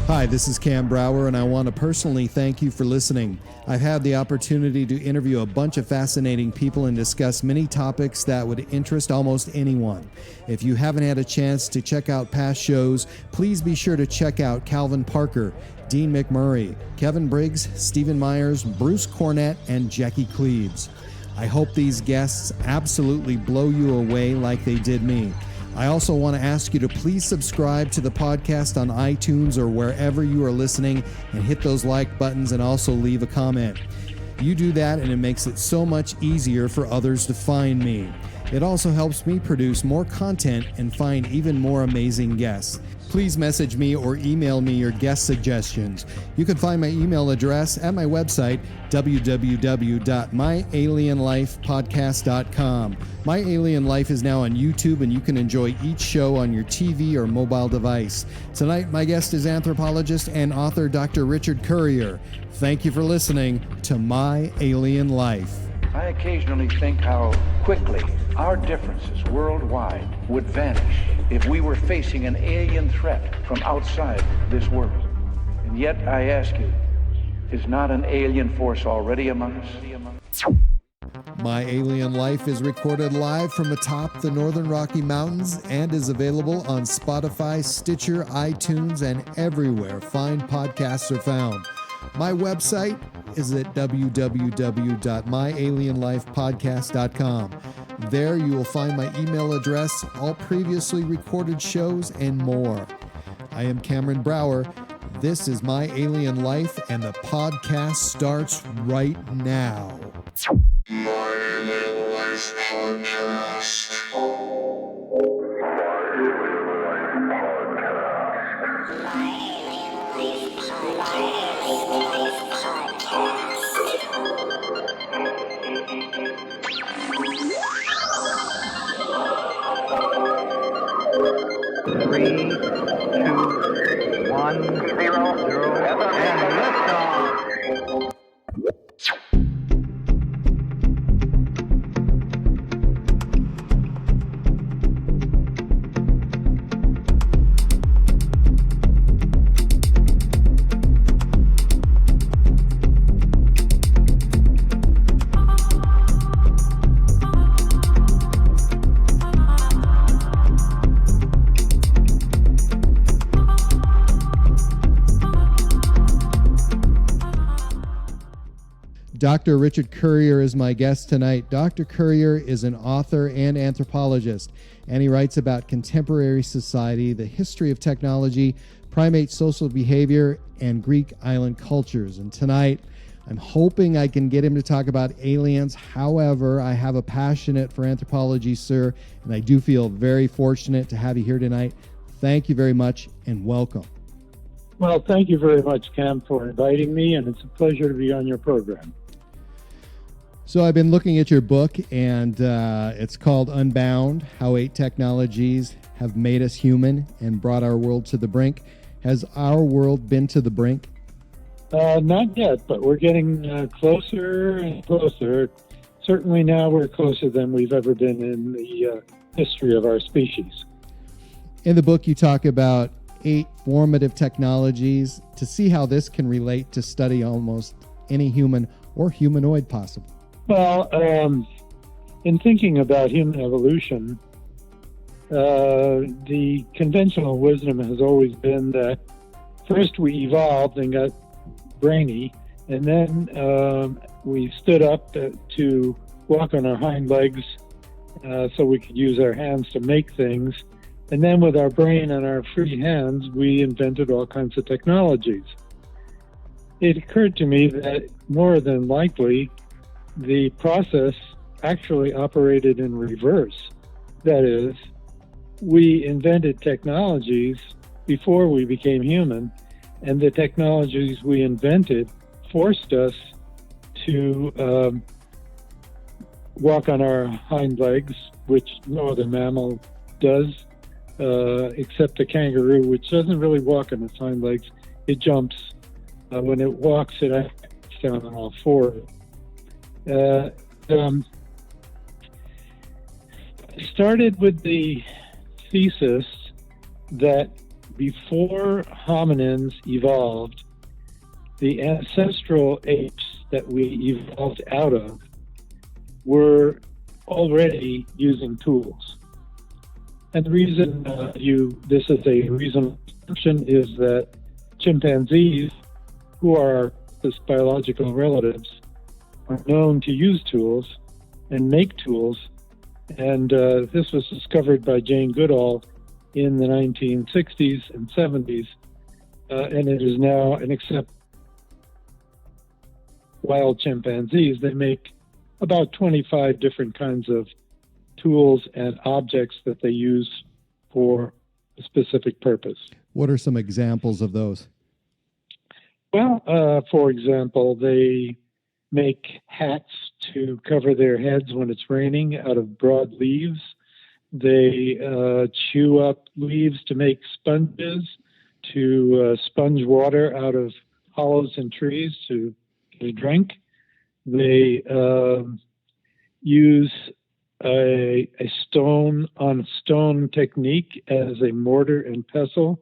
Hi, this is Cam Brower, and I want to personally thank you for listening. I've had the opportunity to interview a bunch of fascinating people and discuss many topics that would interest almost anyone. If you haven't had a chance to check out past shows, please be sure to check out Calvin Parker, Dean McMurray, Kevin Briggs, Stephen Myers, Bruce Cornett, and Jackie Cleaves. I hope these guests absolutely blow you away like they did me. I also want to ask you to please subscribe to the podcast on iTunes or wherever you are listening and hit those like buttons and also leave a comment. You do that and it makes it so much easier for others to find me. It also helps me produce more content and find even more amazing guests. Please message me or email me your guest suggestions. You can find my email address at my website, www.myalienlifepodcast.com. My Alien Life is now on YouTube, and you can enjoy each show on your TV or mobile device. Tonight, my guest is anthropologist and author Dr. Richard Currier. Thank you for listening to My Alien Life. I occasionally think how quickly our differences worldwide would vanish if we were facing an alien threat from outside this world. And yet, I ask you, is not an alien force already among us? My Alien Life is recorded live from atop the Northern Rocky Mountains and is available on Spotify, Stitcher, iTunes, and everywhere fine podcasts are found. My website is at www.myalienlifepodcast.com. There you will find my email address, all previously recorded shows, and more. I am Cameron Brower. This is My Alien Life, and the podcast starts right now. My Alien Life Podcast. Three, two, one, zero, and liftoff. Dr. Richard Currier is my guest tonight. Dr. Currier is an author and anthropologist, and he writes about contemporary society, the history of technology, primate social behavior, and Greek island cultures. And tonight, I'm hoping I can get him to talk about aliens. However, I have a passionate for anthropology, sir, and I do feel very fortunate to have you here tonight. Thank you very much, and welcome. Well, thank you very much, Cam, for inviting me, and it's a pleasure to be on your program. So I've been looking at your book, and it's called Unbound, How 8 Technologies Have Made Us Human and Brought Our World to the Brink. Has our world been to the brink? Not yet, but we're getting closer and closer. Certainly now we're closer than we've ever been in the history of our species. In the book, you talk about 8 formative technologies to see how this can relate to study almost any human or humanoid possible. Well, in thinking about human evolution, the conventional wisdom has always been that first we evolved and got brainy, and then we stood up to walk on our hind legs so we could use our hands to make things. And then with our brain and our free hands, we invented all kinds of technologies. It occurred to me that more than likely, the process actually operated in reverse. That is, we invented technologies before we became human, and the technologies we invented forced us to walk on our hind legs, which no other mammal does, except a kangaroo, which doesn't really walk on its hind legs. It jumps. When it walks, it acts down on all fours. Started with the thesis that before hominins evolved, the ancestral apes that we evolved out of were already using tools. And the reason this is a reasonable assumption is that chimpanzees, who are our closest biological relatives, are known to use tools and make tools. And this was discovered by Jane Goodall in the 1960s and 70s, and it is now an accepted. Wild chimpanzees, they make about 25 different kinds of tools and objects that they use for a specific purpose. What are some examples of those? Well, for example, they make hats to cover their heads when it's raining out of broad leaves. They chew up leaves to make sponges, to sponge water out of hollows in trees to drink. They use a stone on stone technique as a mortar and pestle,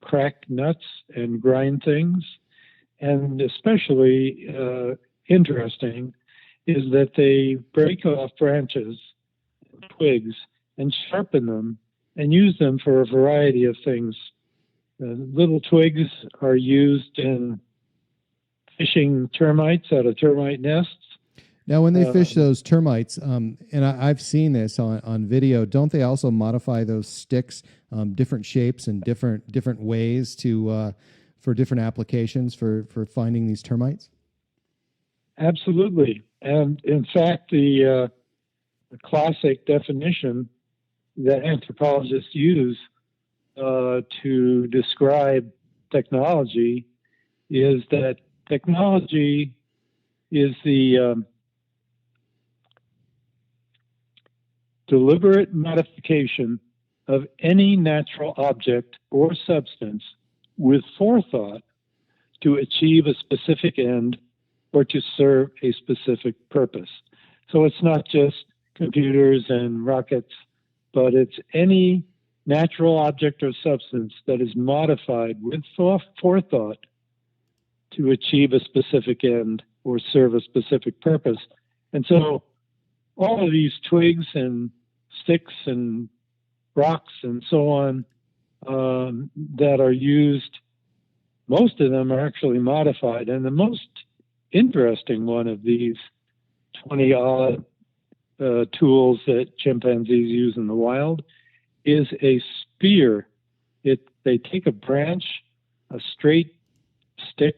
crack nuts and grind things. And especially interesting is that they break off branches, twigs, and sharpen them and use them for a variety of things. Little twigs are used in fishing termites out of termite nests. Now, when they fish those termites, and I've seen this on video, don't they also modify those sticks, different shapes and different ways to for different applications for finding these termites? Absolutely. And in fact, the classic definition that anthropologists use to describe technology is that technology is the deliberate modification of any natural object or substance with forethought to achieve a specific end or to serve a specific purpose. So it's not just computers and rockets, but it's any natural object or substance that is modified with forethought to achieve a specific end or serve a specific purpose. And so all of these twigs and sticks and rocks and so on that are used, most of them are actually modified. And the most interesting one of these 20-odd tools that chimpanzees use in the wild is a spear. They take a branch, a straight stick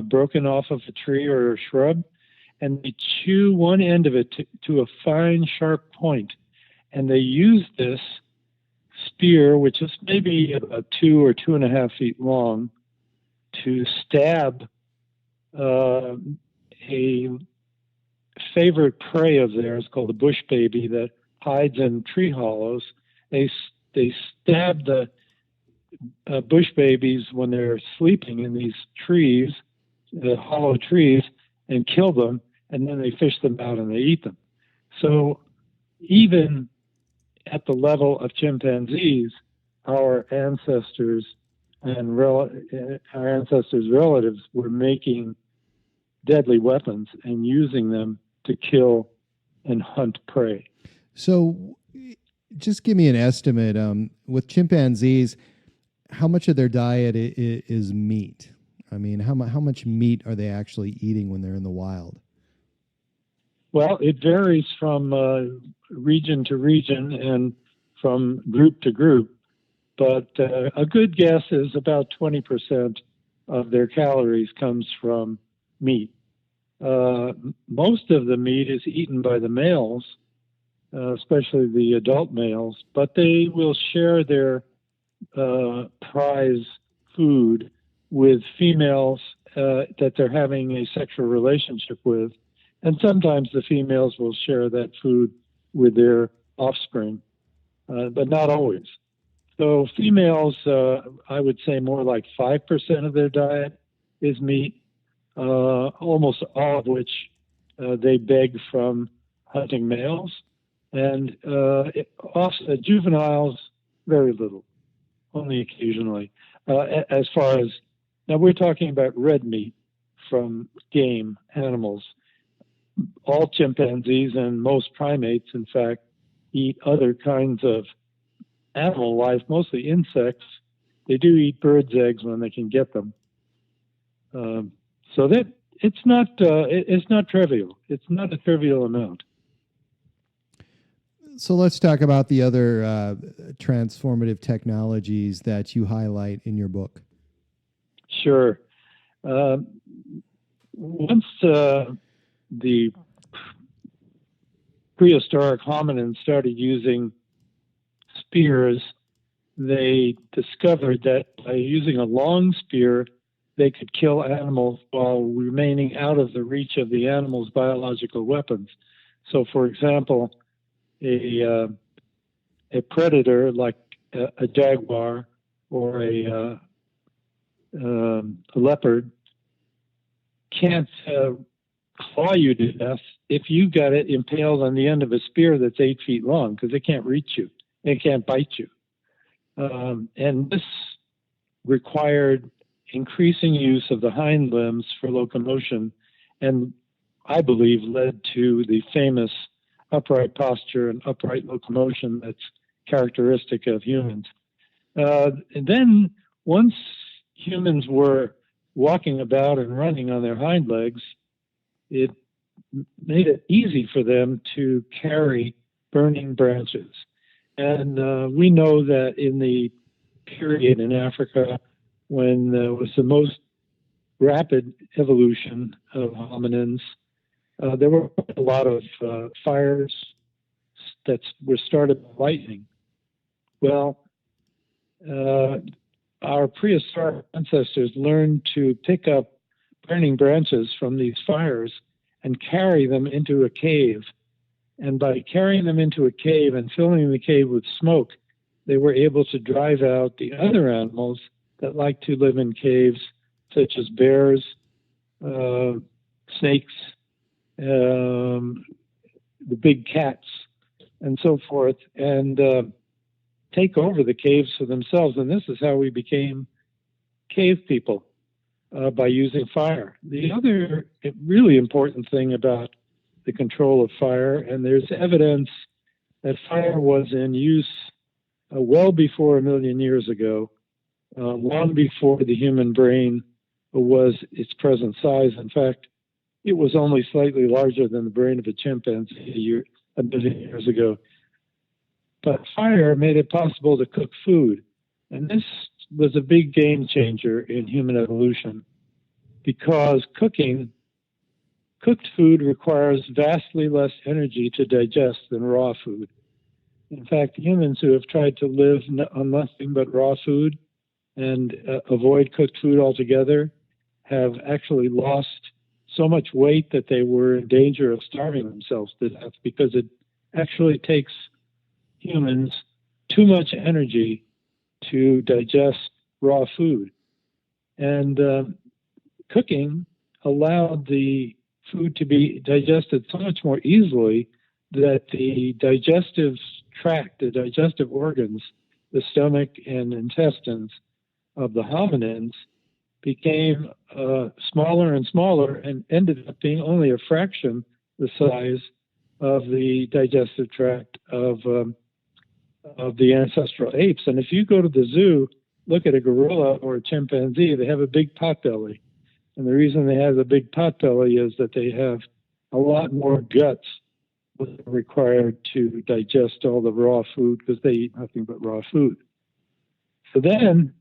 broken off of a tree or a shrub, and they chew one end of it to a fine, sharp point. And they use this spear, which is maybe about 2 or 2.5 feet long, to stab a favorite prey of theirs called the bush baby that hides in tree hollows. They stab the bush babies when they're sleeping in these trees, the hollow trees, and kill them, and then they fish them out and they eat them. So even at the level of chimpanzees, our ancestors and our ancestors' relatives were making deadly weapons and using them to kill and hunt prey. So just give me an estimate. With chimpanzees, how much of their diet is meat? I mean, how much meat are they actually eating when they're in the wild? Well, it varies from region to region and from group to group, but a good guess is about 20% of their calories comes from meat. Most of the meat is eaten by the males, especially the adult males, but they will share their prize food with females that they're having a sexual relationship with. And sometimes the females will share that food with their offspring, but not always. So females, I would say more like 5% of their diet is meat, almost all of which they beg from hunting males. And juveniles, very little. only occasionally. As far as, now we're talking about red meat from game animals. All chimpanzees and most primates, in fact, eat other kinds of animal life, mostly insects. They do eat birds' eggs when they can get them. So that it's not trivial. It's not a trivial amount. So let's talk about the other transformative technologies that you highlight in your book. Sure. Once the prehistoric hominins started using spears, they discovered that by using a long spear, they could kill animals while remaining out of the reach of the animal's biological weapons. So, for example, a predator like a jaguar or a leopard can't claw you to death if you got it impaled on the end of a spear that's 8 feet long, because it can't reach you. It can't bite you. And this required increasing use of the hind limbs for locomotion, and I believe led to the famous upright posture and upright locomotion that's characteristic of humans. And then once humans were walking about and running on their hind legs, it made it easy for them to carry burning branches. And we know that in the period in Africa when there was the most rapid evolution of hominins, there were a lot of fires that were started by lightning. Well, our prehistoric ancestors learned to pick up burning branches from these fires and carry them into a cave. And by carrying them into a cave and filling the cave with smoke, they were able to drive out the other animals that like to live in caves, such as bears, snakes, the big cats, and so forth, and take over the caves for themselves. And this is how we became cave people, by using fire. The other really important thing about the control of fire, and there's evidence that fire was in use well before 1 million years ago, long before the human brain was its present size. In fact, it was only slightly larger than the brain of a chimpanzee 1 million years ago. But fire made it possible to cook food. And this was a big game changer in human evolution, because cooked food requires vastly less energy to digest than raw food. In fact, humans who have tried to live on nothing but raw food and avoid cooked food altogether have actually lost so much weight that they were in danger of starving themselves to death, because it actually takes humans too much energy to digest raw food. And cooking allowed the food to be digested so much more easily that the digestive tract, the digestive organs, the stomach and intestines of the hominins became smaller and smaller and ended up being only a fraction the size of the digestive tract of the ancestral apes. And if you go to the zoo, look at a gorilla or a chimpanzee, they have a big pot belly. And the reason they have a big pot belly is that they have a lot more guts required to digest all the raw food, because they eat nothing but raw food. So then,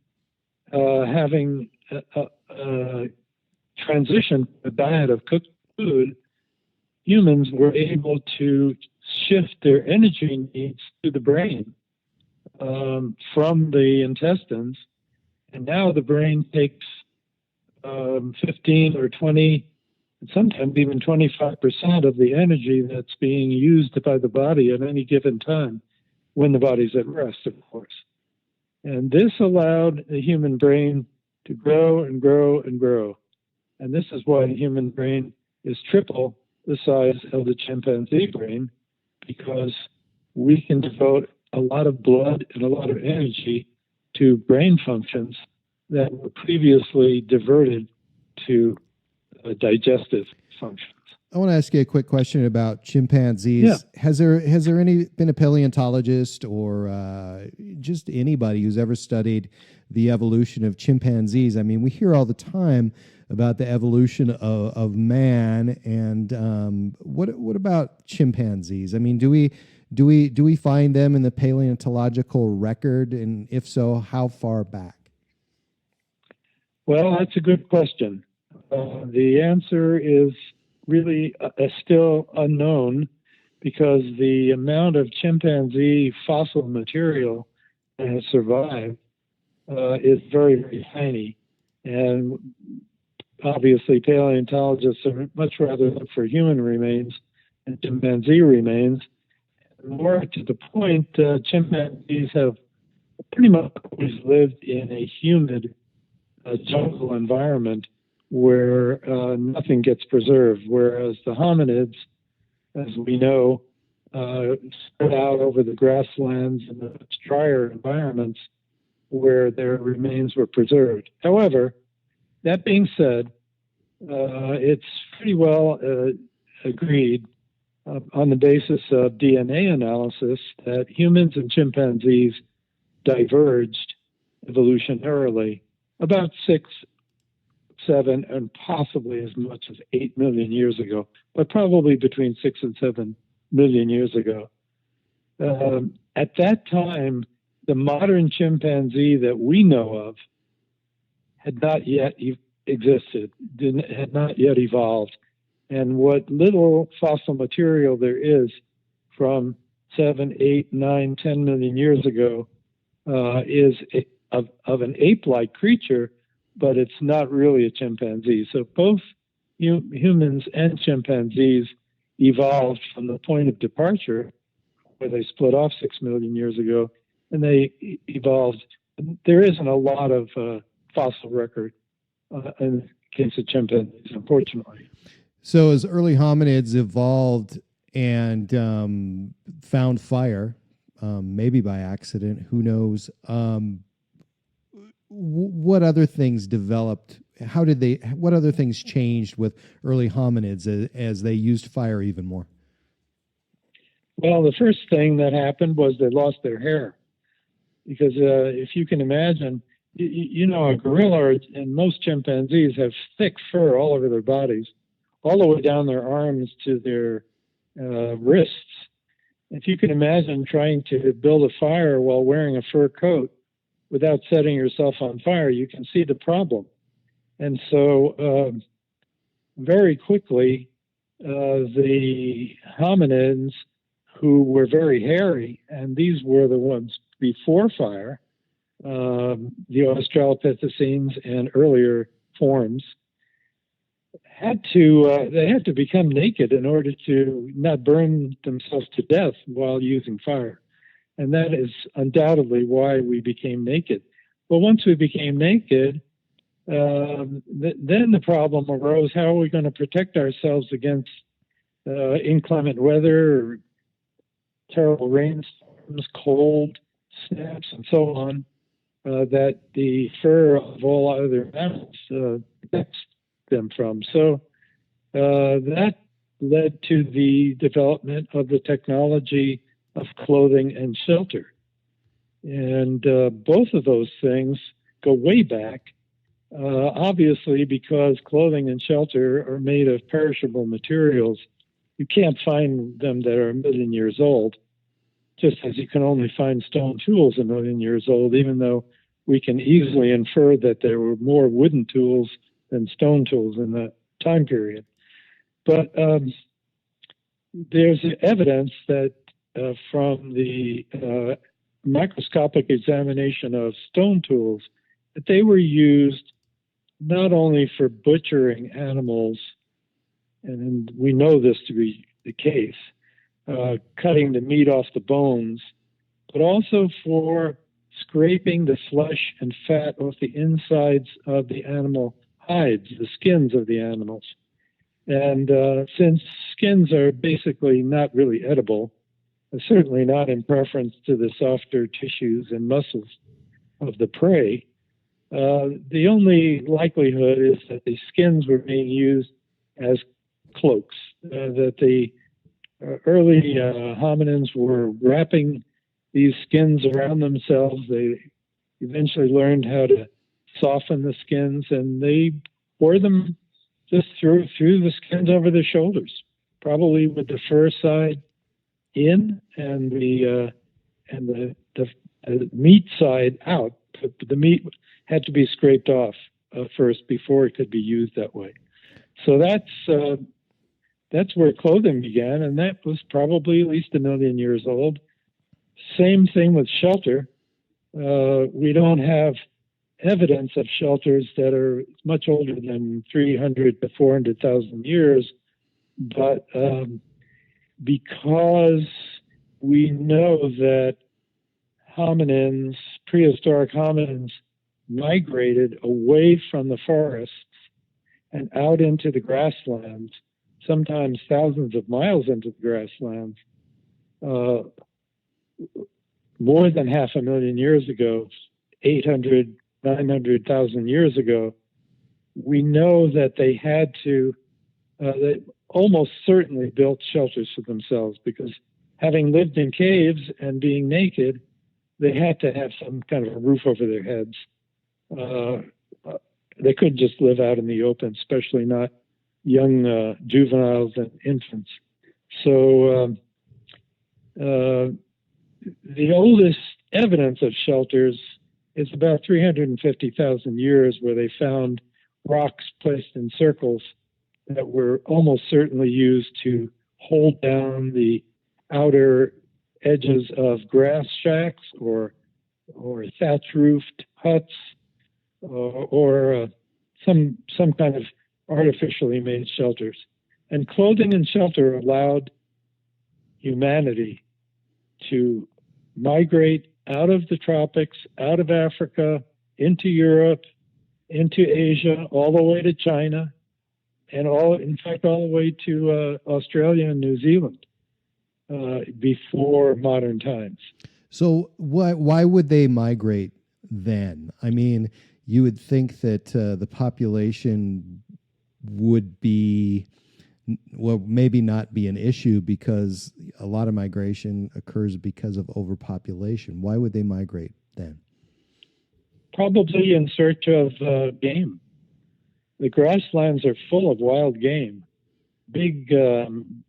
having transitioned to a diet of cooked food, humans were able to shift their energy needs to the brain from the intestines. And now the brain takes 15 or 20, and sometimes even 25% of the energy that's being used by the body at any given time, when the body's at rest, of course. And this allowed the human brain to grow and grow and grow. And this is why the human brain is triple the size of the chimpanzee brain, because we can devote a lot of blood and a lot of energy to brain functions that were previously diverted to digestive functions. I want to ask you a quick question about chimpanzees. Yeah. Has there been a paleontologist or just anybody who's ever studied the evolution of chimpanzees? I mean, we hear all the time about the evolution of man, and what about chimpanzees? I mean, do we find them in the paleontological record, and if so, how far back? Well, that's a good question. The answer is really still unknown, because the amount of chimpanzee fossil material that has survived is very, very tiny. And obviously, paleontologists are much rather look for human remains than chimpanzee remains. More to the point, chimpanzees have pretty much always lived in a humid jungle environment where nothing gets preserved, whereas the hominids, as we know, spread out over the grasslands and the much drier environments where their remains were preserved. However, that being said, it's pretty well agreed on the basis of DNA analysis that humans and chimpanzees diverged evolutionarily about 6, 7, and possibly as much as 8 million years ago, but probably between 6 and 7 million years ago. At that time, the modern chimpanzee that we know of had not yet existed, had not yet evolved. And what little fossil material there is from 7, 8, 9, 10 million years ago is of an ape-like creature, but it's not really a chimpanzee. So both humans and chimpanzees evolved from the point of departure, where they split off 6 million years ago, and they evolved. There isn't a lot of fossil record in the case of chimpanzees, unfortunately. So as early hominids evolved and found fire, maybe by accident, who knows, what other things developed? What other things changed with early hominids as they used fire even more? Well, the first thing that happened was they lost their hair. Because if you can imagine, a gorilla and most chimpanzees have thick fur all over their bodies, all the way down their arms to their wrists. If you can imagine trying to build a fire while wearing a fur coat without setting yourself on fire, you can see the problem. And so very quickly, the hominids who were very hairy, and these were the ones before fire, the Australopithecines and earlier forms, had to become naked in order to not burn themselves to death while using fire. And that is undoubtedly why we became naked. But once we became naked, then the problem arose: how are we going to protect ourselves against inclement weather, terrible rainstorms, cold snaps, and so on, that the fur of all other mammals protects them from? So that led to the development of the technology of clothing and shelter. And both of those things go way back, obviously, because clothing and shelter are made of perishable materials. You can't find them that are 1 million years old, just as you can only find stone tools 1 million years old, even though we can easily infer that there were more wooden tools than stone tools in that time period. But there's evidence that from the microscopic examination of stone tools, that they were used not only for butchering animals, and we know this to be the case, cutting the meat off the bones, but also for scraping the flesh and fat off the insides of the animal hides, the skins of the animals. And since skins are basically not really edible, certainly not in preference to the softer tissues and muscles, of the prey. The only likelihood is that the skins were being used as cloaks, that the early hominins were wrapping these skins around themselves. They eventually learned how to soften the skins, and they wore them just threw the skins over their shoulders, probably with the fur side in and the meat side out. The meat had to be scraped off first before it could be used that way. So that's where clothing began, and that was probably at least 1 million years old. Same thing with shelter. We don't have evidence of shelters that are much older than 300 to 400,000 years, but because we know that hominins, prehistoric hominins, migrated away from the forests and out into the grasslands, sometimes thousands of miles into the grasslands, more than 500,000 years ago, 800, 900,000 years ago, we know that they had to, they almost certainly built shelters for themselves, because having lived in caves and being naked, they had to have some kind of a roof over their heads. They couldn't just live out in the open, especially not young juveniles and infants. So the oldest evidence of shelters is about 350,000 years, where they found rocks placed in circles that were almost certainly used to hold down the outer edges of grass shacks or thatch-roofed huts or some kind of artificially made shelters. And clothing and shelter allowed humanity to migrate out of the tropics, out of Africa, into Europe, into Asia, all the way to China, and all the way to Australia and New Zealand before modern times. So why would they migrate then? I mean, you would think that the population would be, well, maybe not be an issue, because a lot of migration occurs because of overpopulation. Why would they migrate then? Probably in search of game. The grasslands are full of wild game, big,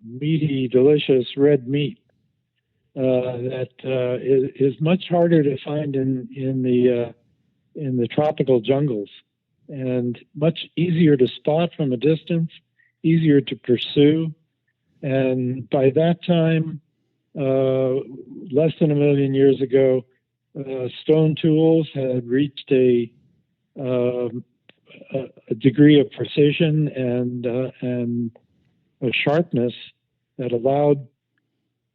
meaty, delicious red meat that is much harder to find in the tropical jungles, and much easier to spot from a distance, easier to pursue. And by that time, less than 1 million years ago, stone tools had reached a degree of precision and a sharpness that allowed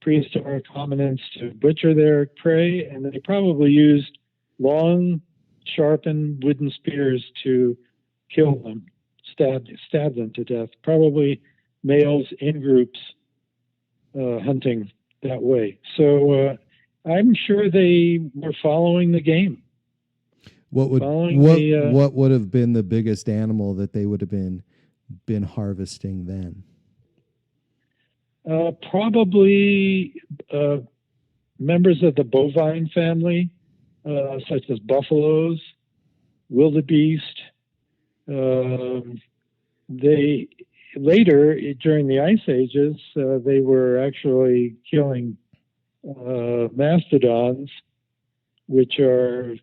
prehistoric hominins to butcher their prey, and they probably used long, sharpened wooden spears to kill them, stab them to death. Probably males in groups hunting that way. So I'm sure they were following the game. What would have been the biggest animal that they would have been harvesting then? Probably members of the bovine family, such as buffaloes, wildebeest. They later, during the ice ages, they were actually killing mastodons, which are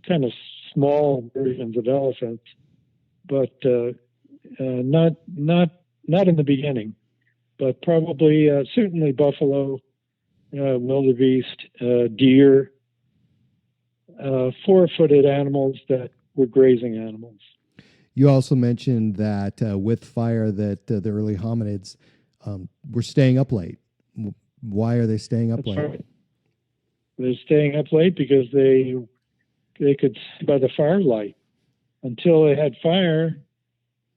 kind of small versions of elephants, but not in the beginning. But probably, certainly buffalo, wildebeest, deer, four-footed animals that were grazing animals. You also mentioned that with fire that the early hominids were staying up late. Why are they staying up late? Right. They're staying up late because they could see by the firelight. Until they had fire,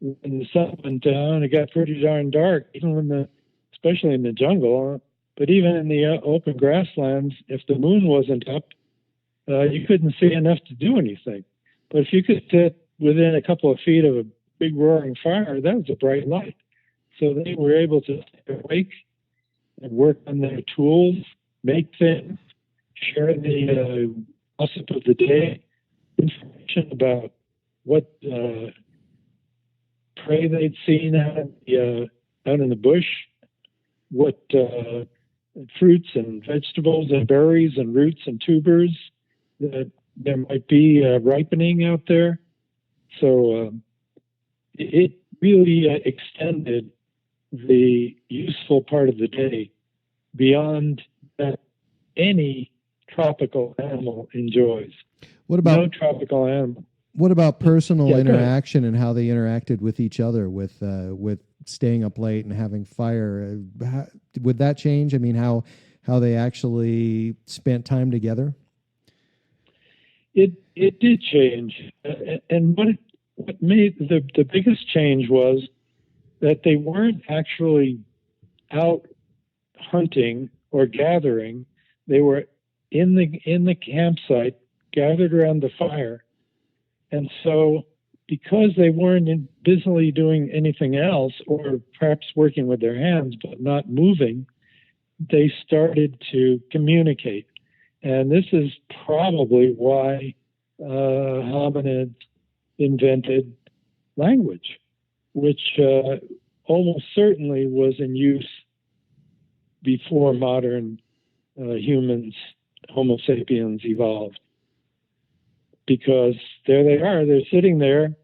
when the sun went down, it got pretty darn dark, especially in the jungle. But even in the open grasslands, if the moon wasn't up, you couldn't see enough to do anything. But if you could sit within a couple of feet of a big roaring fire, that was a bright light. So they were able to stay awake and work on their tools, make things, share the gossip of the day, information about what prey they'd seen out in the bush, what fruits and vegetables and berries and roots and tubers that there might be ripening out there. So it really extended the useful part of the day beyond that any tropical animal enjoys. What about no tropical animal? What about personal Yeah, interaction and how they interacted with each other, with staying up late and having fire? Would that change? I mean, how they actually spent time together? It did change, and what made the biggest change was that they weren't actually out hunting or gathering. They were in the campsite, gathered around the fire. And so because they weren't busily doing anything else, or perhaps working with their hands but not moving, they started to communicate. And this is probably why hominids invented language, which almost certainly was in use before modern humans, Homo sapiens, evolved. Because there they are, they're sitting there,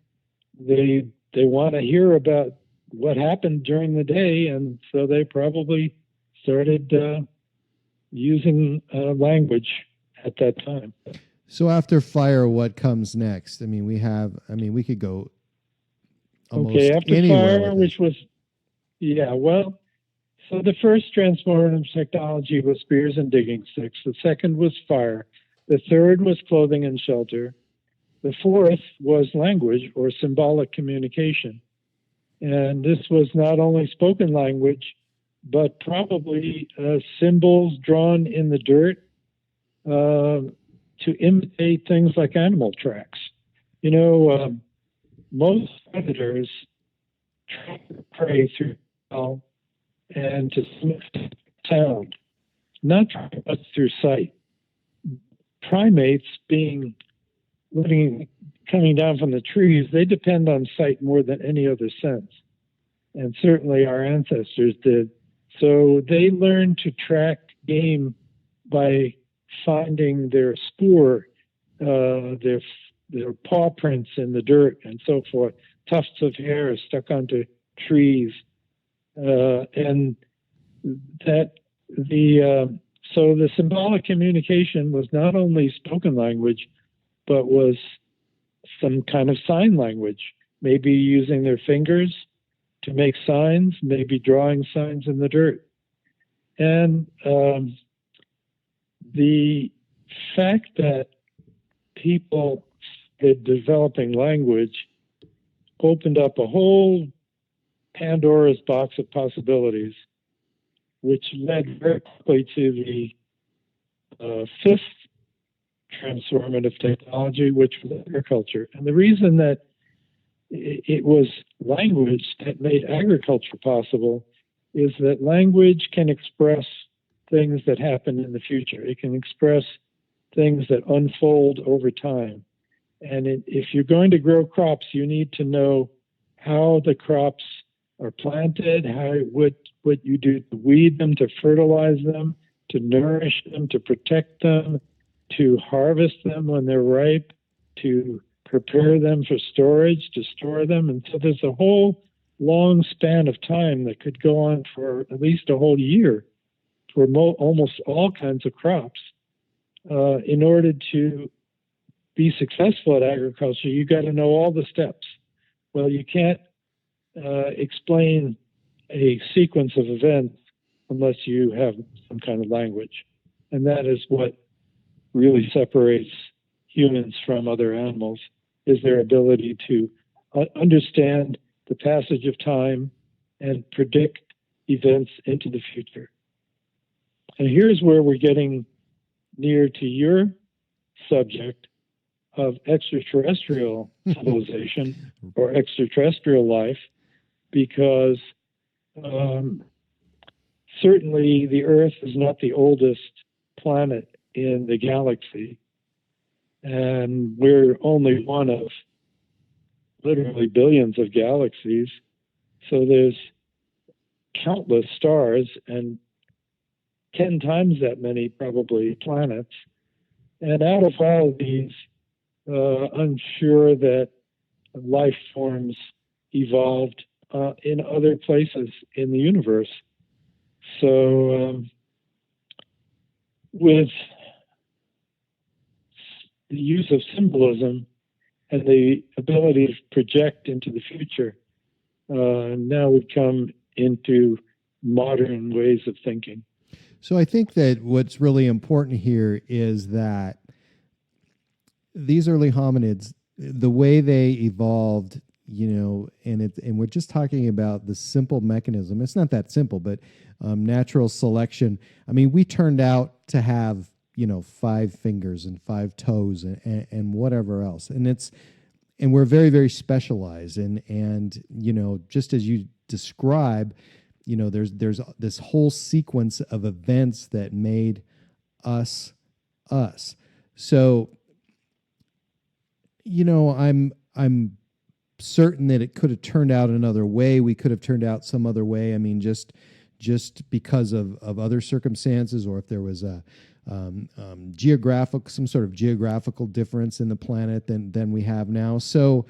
they want to hear about what happened during the day, and so they probably started using language at that time. So after fire, what comes next? I mean, we could go almost after anywhere fire, with which was, so the first transformative technology was spears and digging sticks. The second was fire. The third was clothing and shelter. The fourth was language or symbolic communication. And this was not only spoken language, but probably symbols drawn in the dirt to imitate things like animal tracks. Most predators track their prey through smell and to sound, not much through sight. Primates coming down from the trees, they depend on sight more than any other sense. And certainly our ancestors did. So they learned to track game by finding their spoor, their paw prints in the dirt and so forth, tufts of hair stuck onto trees. And that so the symbolic communication was not only spoken language, but was some kind of sign language, maybe using their fingers to make signs, maybe drawing signs in the dirt. And the fact that people started developing language opened up a whole Pandora's box of possibilities, which led very quickly to the fifth transformative technology, which was agriculture. And the reason that it was language that made agriculture possible is that language can express things that happen in the future. It can express things that unfold over time. And if you're going to grow crops, you need to know how the crops are planted, what you do to weed them, to fertilize them, to nourish them, to protect them, to harvest them when they're ripe, to prepare them for storage, to store them. And so there's a whole long span of time that could go on for at least a whole year for almost all kinds of crops. In order to be successful at agriculture, you got to know all the steps. Well, you can't explain a sequence of events unless you have some kind of language. And that is what really separates humans from other animals, is their ability to understand the passage of time and predict events into the future. And here's where we're getting near to your subject of extraterrestrial civilization or extraterrestrial life, because certainly the Earth is not the oldest planet in the galaxy, and we're only one of literally billions of galaxies. So there's countless stars and 10 times that many probably planets. And out of all of these, I'm sure that life forms evolved in other places in the universe. So with the use of symbolism and the ability to project into the future, now we come into modern ways of thinking. So I think that what's really important here is that these early hominids, the way they evolved, and we're just talking about the simple mechanism. It's not that simple, but natural selection. I mean, we turned out to have 5 fingers and 5 toes and whatever else, and we're very, very specialized. And just as you describe, there's this whole sequence of events that made us us. So, I'm certain that it could have turned out another way. We could have turned out some other way. I mean, just because of other circumstances, or if there was some sort of geographical difference in the planet than we have now. So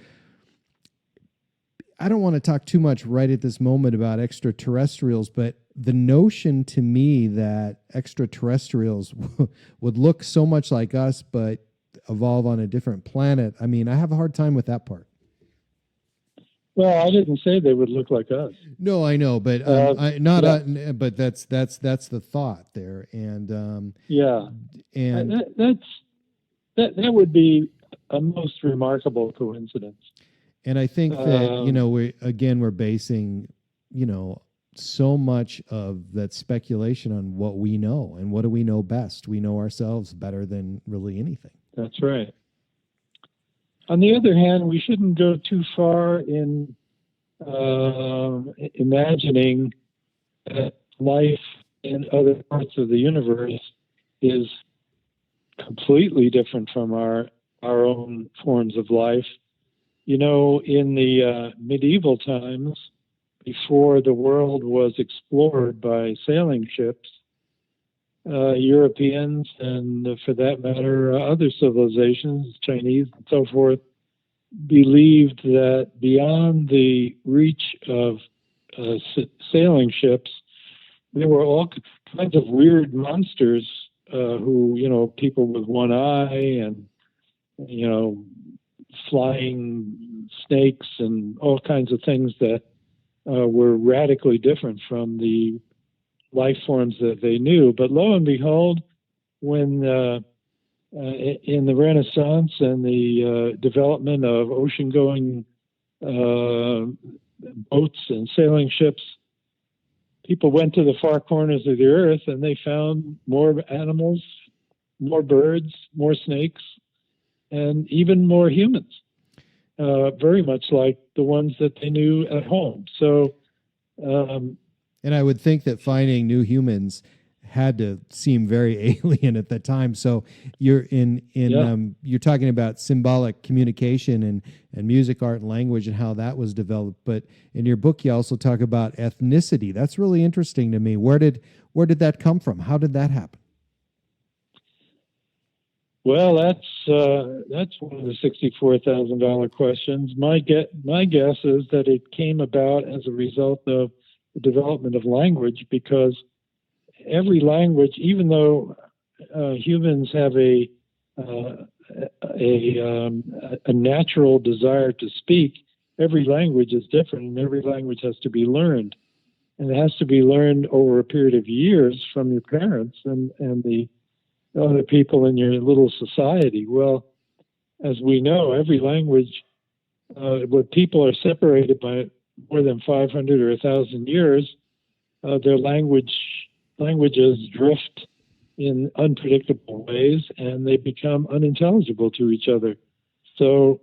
I don't want to talk too much right at this moment about extraterrestrials, but the notion to me that extraterrestrials would look so much like us but evolve on a different planet, I mean, I have a hard time with that part. Well, I didn't say they would look like us. No, I know, but but that's the thought there, and that would be a most remarkable coincidence. And I think that we're basing so much of that speculation on what we know, and what do we know best? We know ourselves better than really anything. That's right. On the other hand, we shouldn't go too far in imagining that life in other parts of the universe is completely different from our own forms of life. In the medieval times, before the world was explored by sailing ships, Europeans, and for that matter, other civilizations, Chinese and so forth, believed that beyond the reach of sailing ships, there were all kinds of weird monsters who, people with one eye and, flying snakes and all kinds of things that were radically different from the life forms that they knew. But lo and behold, when in the Renaissance and the development of ocean-going boats and sailing ships, people went to the far corners of the earth and they found more animals, more birds, more snakes, and even more humans, very much like the ones that they knew at home. So, and I would think that finding new humans had to seem very alien at the time. So you're you're talking about symbolic communication and music, art, and language, and how that was developed. But in your book, you also talk about ethnicity. That's really interesting to me. Where did that come from? How did that happen? Well, that's one of the $64,000 questions. My guess is that it came about as a result of the development of language, because every language, even though humans have a natural desire to speak, every language is different, and every language has to be learned, and it has to be learned over a period of years from your parents and the other people in your little society. Well, as we know, every language, where people are separated by more than 500 or 1,000 years, their languages drift in unpredictable ways, and they become unintelligible to each other. So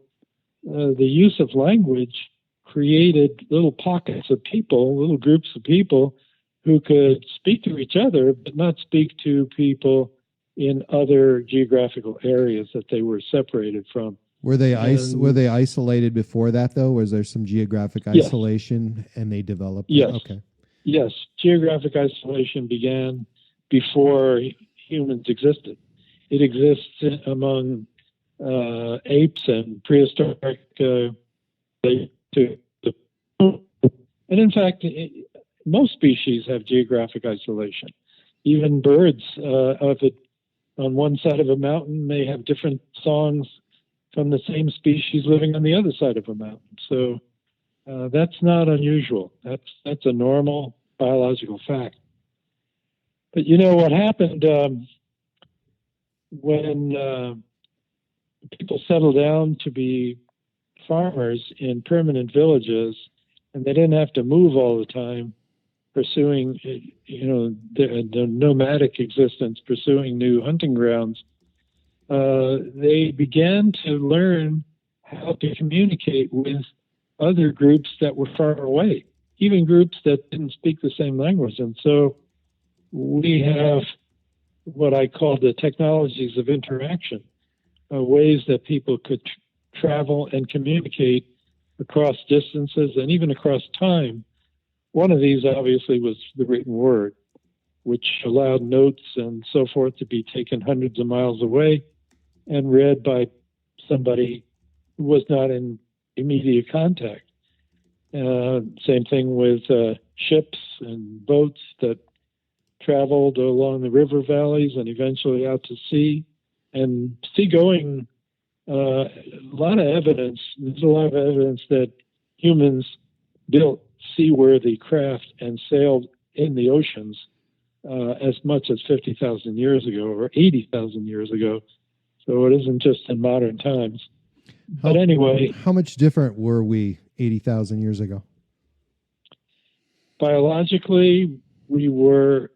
the use of language created little pockets of people, little groups of people who could speak to each other, but not speak to people in other geographical areas that they were separated from. Were they isolated before that, though? Was there some geographic isolation and they developed? Yes. Okay. Yes. Geographic isolation began before humans existed. It exists among apes and prehistoric and in fact, most species have geographic isolation. Even birds on one side of a mountain may have different songs from the same species living on the other side of a mountain. So that's not unusual. That's a normal biological fact. But you know what happened when people settled down to be farmers in permanent villages, and they didn't have to move all the time, pursuing, the nomadic existence, pursuing new hunting grounds. They began to learn how to communicate with other groups that were far away, even groups that didn't speak the same language. And so we have what I call the technologies of interaction, ways that people could travel and communicate across distances and even across time. One of these, obviously, was the written word, which allowed notes and so forth to be taken hundreds of miles away and read by somebody who was not in immediate contact. Same thing with ships and boats that traveled along the river valleys and eventually out to sea. And seagoing, there's a lot of evidence that humans built seaworthy craft and sailed in the oceans as much as 50,000 years ago or 80,000 years ago. So it isn't just in modern times. But anyway. How much different were we 80,000 years ago? Biologically, we were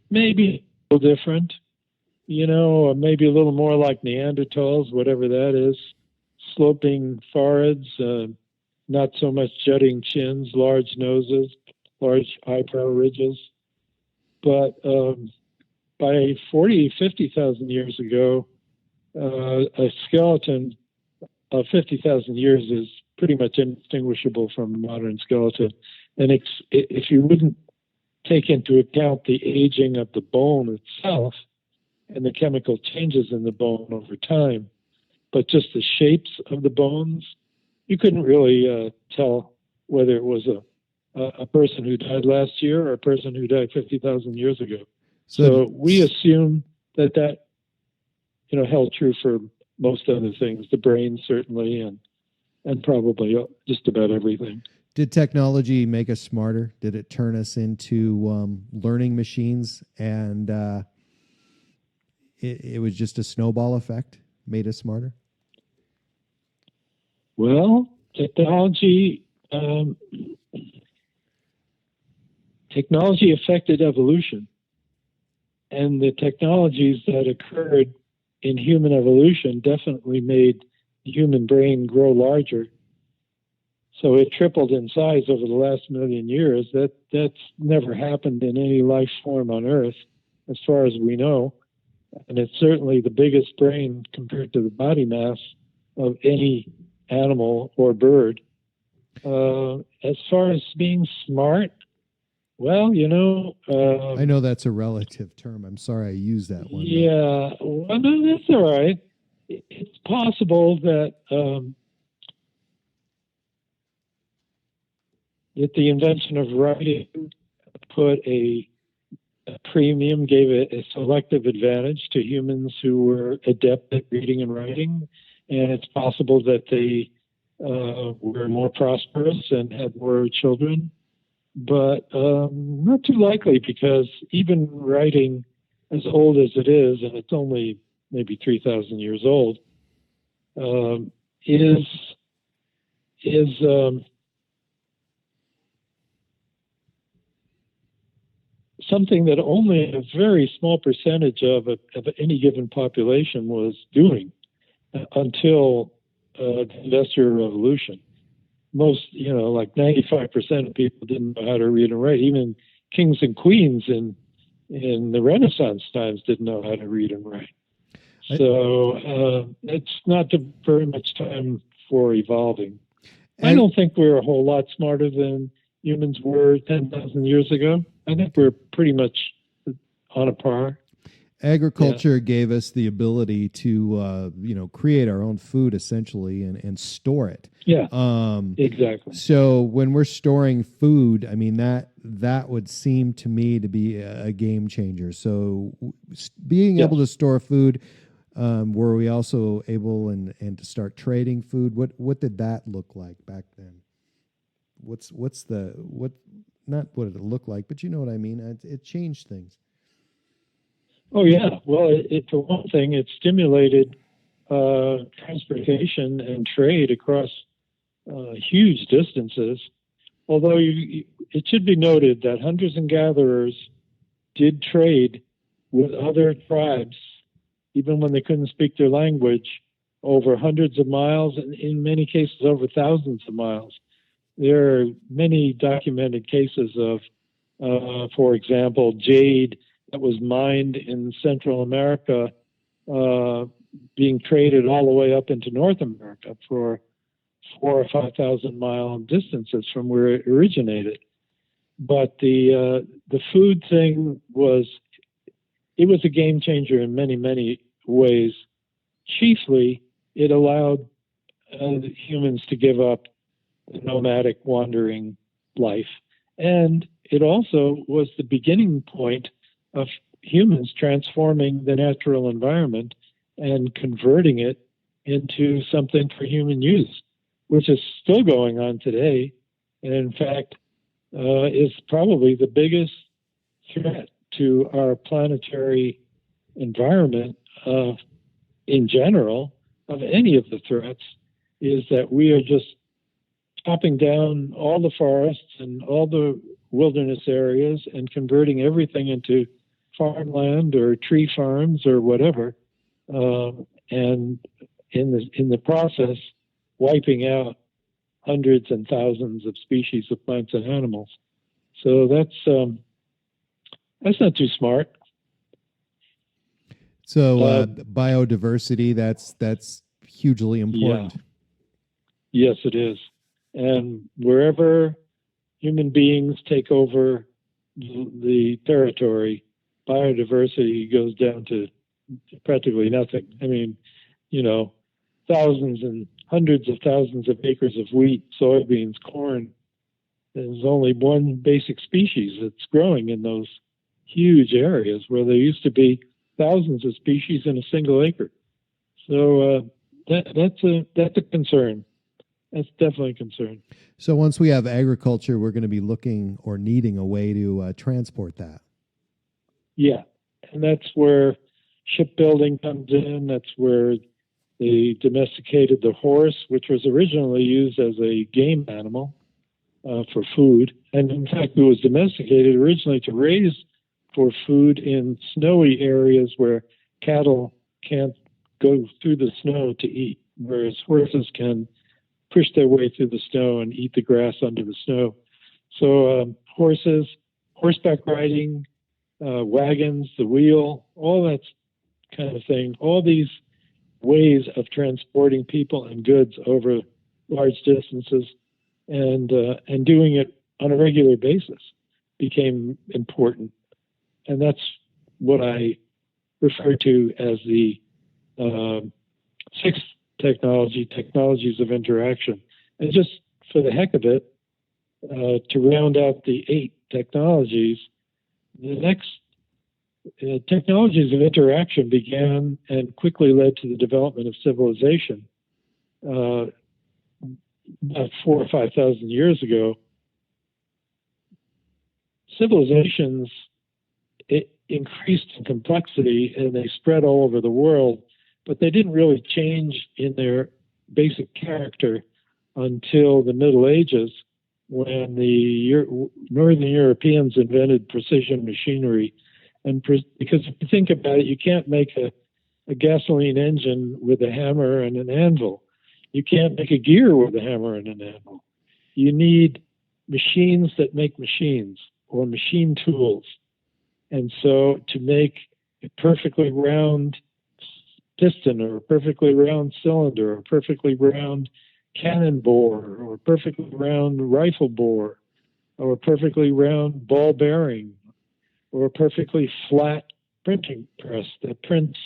maybe a little different, maybe a little more like Neanderthals, whatever that is. Sloping foreheads, not so much jutting chins, large noses, large eyebrow ridges. But by 40, 50,000 years ago, a skeleton of 50,000 years is pretty much indistinguishable from a modern skeleton. And if you wouldn't take into account the aging of the bone itself and the chemical changes in the bone over time, but just the shapes of the bones, you couldn't really tell whether it was a person who died last year or a person who died 50,000 years ago. So we assume that held true for most other things, the brain certainly, and probably just about everything. Did technology make us smarter? Did it turn us into learning machines, and it was just a snowball effect, made us smarter? Well, technology affected evolution, and the technologies that occurred in human evolution definitely made the human brain grow larger. So it tripled in size over the last million years. That's never happened in any life form on Earth, as far as we know. And it's certainly the biggest brain compared to the body mass of any animal or bird. As far as being smart, well, I know that's a relative term. I'm sorry I used that one. Yeah, well, no, that's all right. It's possible that that the invention of writing put a premium, gave a selective advantage to humans who were adept at reading and writing, and it's possible that they were more prosperous and had more children, but not too likely, because even writing as old as it is, and it's only maybe 3,000 years old, is something that only a very small percentage of any given population was doing until the Industrial Revolution. Most, like 95% of people didn't know how to read and write. Even kings and queens in the Renaissance times didn't know how to read and write. So it's not very much time for evolving. I don't think we're a whole lot smarter than humans were 10,000 years ago. I think we're pretty much on a par. Agriculture gave us the ability to, create our own food essentially and store it. Yeah, exactly. So when we're storing food, I mean, that would seem to me to be a game changer. So being able to store food, were we also able and to start trading food? What did that look like back then? Not what did it look like, but you know what I mean? It changed things. Oh, yeah. Well, for one thing, it stimulated transportation and trade across huge distances. Although it should be noted that hunters and gatherers did trade with other tribes, even when they couldn't speak their language, over hundreds of miles, and in many cases over thousands of miles. There are many documented cases of, for example, jade that was mined in Central America being traded all the way up into North America for 4,000 or 5,000 mile distances from where it originated. But the food thing was a game changer in many, many ways. Chiefly, it allowed humans to give up the nomadic wandering life. And it also was the beginning point of humans transforming the natural environment and converting it into something for human use, which is still going on today. And in fact, is probably the biggest threat to our planetary environment in general of any of the threats, is that we are just chopping down all the forests and all the wilderness areas and converting everything into farmland or tree farms or whatever, and in the process wiping out hundreds and thousands of species of plants and animals. So that's not too smart. So biodiversity, that's hugely important. Yeah. Yes, it is. And wherever human beings take over the territory, biodiversity goes down to practically nothing. I mean, thousands and hundreds of thousands of acres of wheat, soybeans, corn. There's only one basic species that's growing in those huge areas where there used to be thousands of species in a single acre. So that's a concern. That's definitely a concern. So once we have agriculture, we're going to be looking or needing a way to transport that. Yeah, and that's where shipbuilding comes in. That's where they domesticated the horse, which was originally used as a game animal for food. And in fact, it was domesticated originally to raise for food in snowy areas where cattle can't go through the snow to eat, whereas horses can push their way through the snow and eat the grass under the snow. So horses, horseback riding, wagons, the wheel, all that kind of thing, all these ways of transporting people and goods over large distances and doing it on a regular basis became important. And that's what I refer to as the sixth technologies of interaction. And just for the heck of it, to round out the 8 technologies, the next technologies of interaction began and quickly led to the development of civilization. About 4,000 or 5,000 years ago, civilizations increased in complexity and they spread all over the world, but they didn't really change in their basic character until the Middle Ages, when the Northern Europeans invented precision machinery. And because if you think about it, you can't make a gasoline engine with a hammer and an anvil. You can't make a gear with a hammer and an anvil. You need machines that make machines, or machine tools. And so to make a perfectly round piston, or a perfectly round cylinder, or a perfectly round cannon bore, or a perfectly round rifle bore, or a perfectly round ball bearing, or a perfectly flat printing press that prints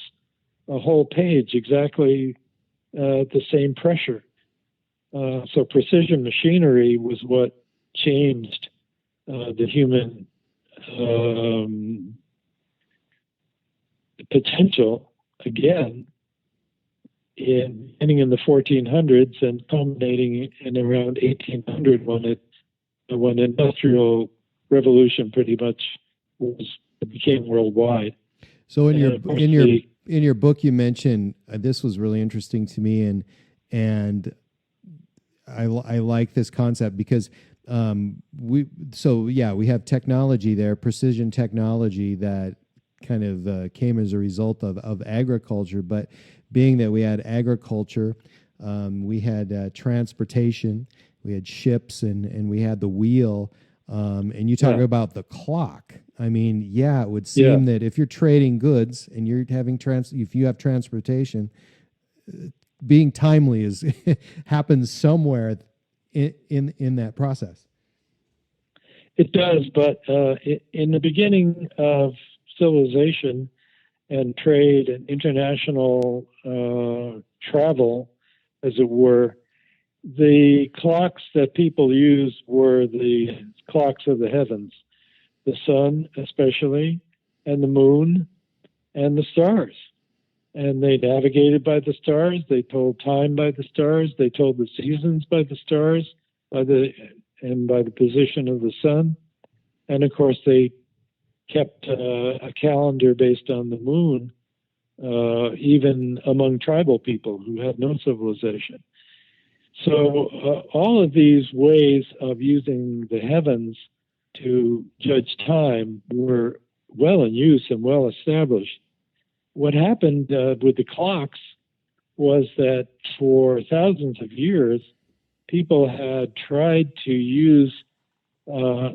a whole page exactly at the same pressure. So precision machinery was what changed the human potential again, beginning in the 1400s and culminating in around 1800 when industrial revolution pretty much became worldwide. So in your book, you mentioned this was really interesting to me, and I like this concept because we have technology there, precision technology that kind of came as a result of agriculture. But being that we had agriculture, we had transportation, we had ships, and we had the wheel. And you talk about the clock. I mean, it would seem that if you're trading goods and you're having if you have transportation, being timely happens somewhere in that process. It does, but in the beginning of civilization and trade and international travel, as it were, the clocks that people used were the clocks of the heavens, the sun especially, and the moon, and the stars. And they navigated by the stars. They told time by the stars. They told the seasons by the stars, by the position of the sun. And of course, they kept a calendar based on the moon, even among tribal people who had no civilization. So all of these ways of using the heavens to judge time were well in use and well established. What happened with the clocks was that for thousands of years, people had tried to use